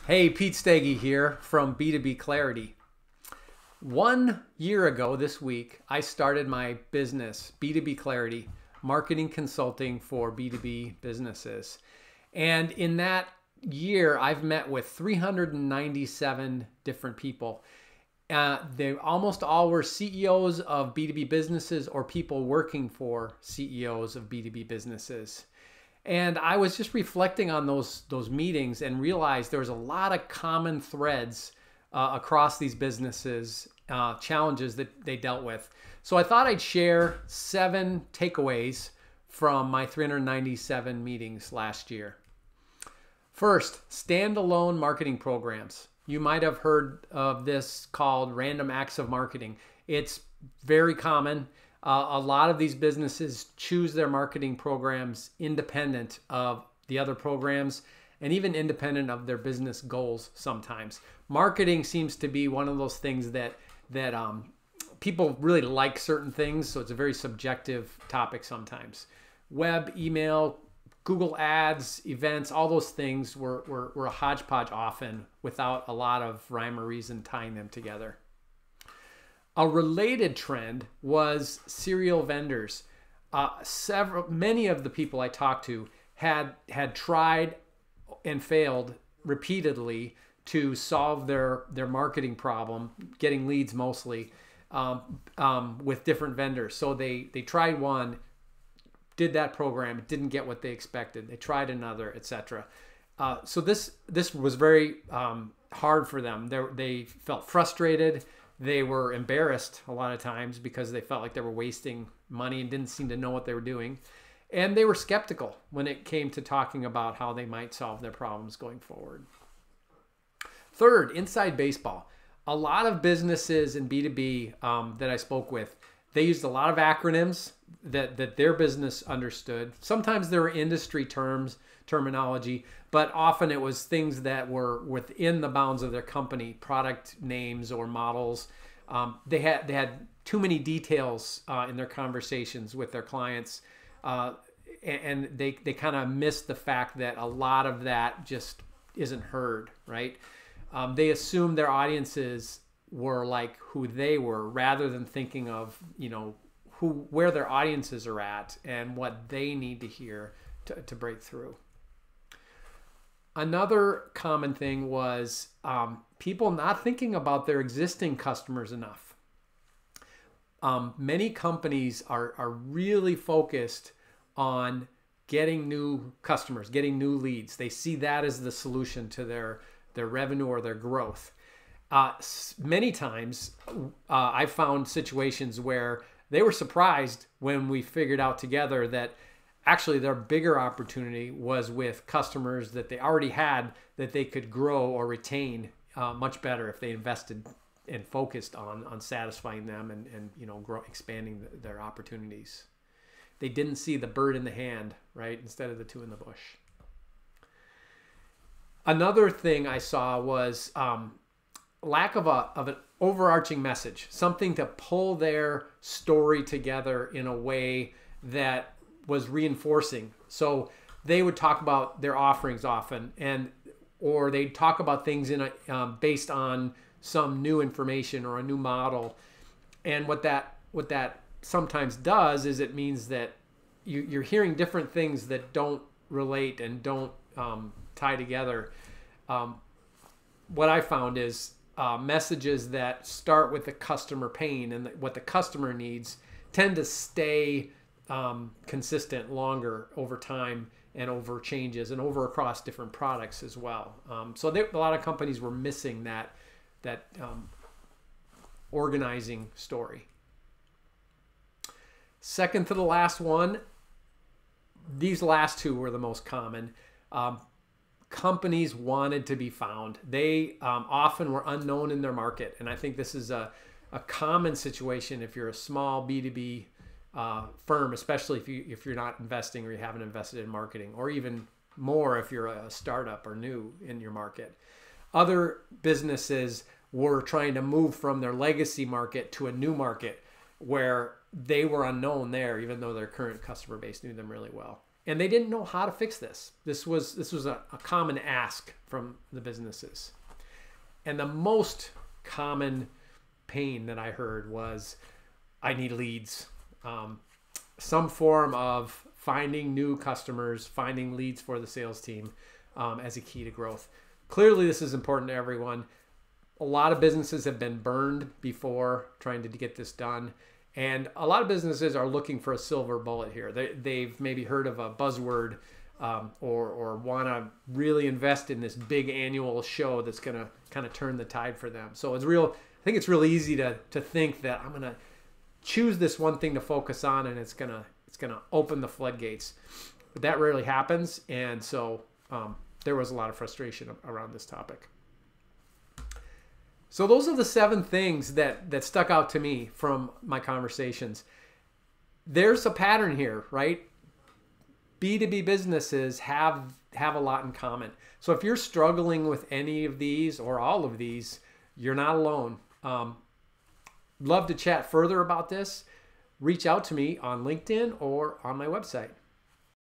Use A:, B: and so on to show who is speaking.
A: Hey, Pete Stege here from B2B Clarity. 1 year ago this week, I started my business, B2B Clarity, marketing consulting for B2B businesses. And in that year, I've met with 397 different people. They almost all were CEOs of B2B businesses or people working for CEOs of B2B businesses. And I was just reflecting on those meetings and realized there was a lot of common threads across these businesses, challenges that they dealt with. So I thought I'd share 7 takeaways from my 397 meetings last year. First, standalone marketing programs. You might have heard of this called random acts of marketing. It's very common. A lot of these businesses choose their marketing programs independent of the other programs and even independent of their business goals sometimes. Marketing seems to be one of those things that people really like certain things, so it's a very subjective topic sometimes. Web, email, Google Ads, events, all those things were a hodgepodge often without a lot of rhyme or reason tying them together. A related trend was serial vendors. Many of the people I talked to had tried and failed repeatedly to solve their marketing problem, getting leads mostly, with different vendors. So they tried one, did that program, didn't get what they expected. They tried another, etc. So this was very hard for them. They felt frustrated. They were embarrassed a lot of times because they felt like they were wasting money and didn't seem to know what they were doing. And they were skeptical when it came to talking about how they might solve their problems going forward. Third, inside baseball. A lot of businesses in B2B that I spoke with, they used a lot of acronyms that their business understood. Sometimes there were industry terminology, but often it was things that were within the bounds of their company, product names or models. They had too many details in their conversations with their clients, and they kind of missed the fact that a lot of that just isn't heard, right? They assumed their audiences were like who they were, rather than thinking of where their audiences are at and what they need to hear to break through. Another common thing was people not thinking about their existing customers enough. Many companies are really focused on getting new customers, getting new leads. They see that as the solution to their revenue or their growth. Many times I found situations where they were surprised when we figured out together that actually their bigger opportunity was with customers that they already had that they could grow or retain much better if they invested and focused on satisfying them and expanding their opportunities. They didn't see the bird in the hand, right, instead of the two in the bush. Another thing I saw was lack of an overarching message, something to pull their story together in a way that was reinforcing. So they would talk about their offerings often, or they'd talk about things based on some new information or a new model. And what that sometimes does is it means that you're hearing different things that don't relate and don't tie together. What I found is messages that start with the customer pain and what the customer needs tend to stay consistent longer over time and over changes and over across different products as well. So a lot of companies were missing that organizing story. Second to the last one, these last two were the most common. Companies wanted to be found. They often were unknown in their market. And I think this is a common situation if you're a small B2B firm, especially if you're not investing or you haven't invested in marketing, or even more if you're a startup or new in your market. Other businesses were trying to move from their legacy market to a new market where they were unknown there, even though their current customer base knew them really well. And they didn't know how to fix this. This was a common ask from the businesses. And the most common pain that I heard was, I need leads. Some form of finding new customers, finding leads for the sales team as a key to growth. Clearly, this is important to everyone. A lot of businesses have been burned before trying to get this done. And a lot of businesses are looking for a silver bullet here. They've maybe heard of a buzzword or want to really invest in this big annual show that's going to kind of turn the tide for them. So I think it's real easy to think that I'm going to choose this one thing to focus on and it's going to open the floodgates. But that rarely happens. And so there was a lot of frustration around this topic. So those are the 7 things that stuck out to me from my conversations. There's a pattern here, right? B2B businesses have a lot in common. So if you're struggling with any of these or all of these, you're not alone. Love to chat further about this. Reach out to me on LinkedIn or on my website.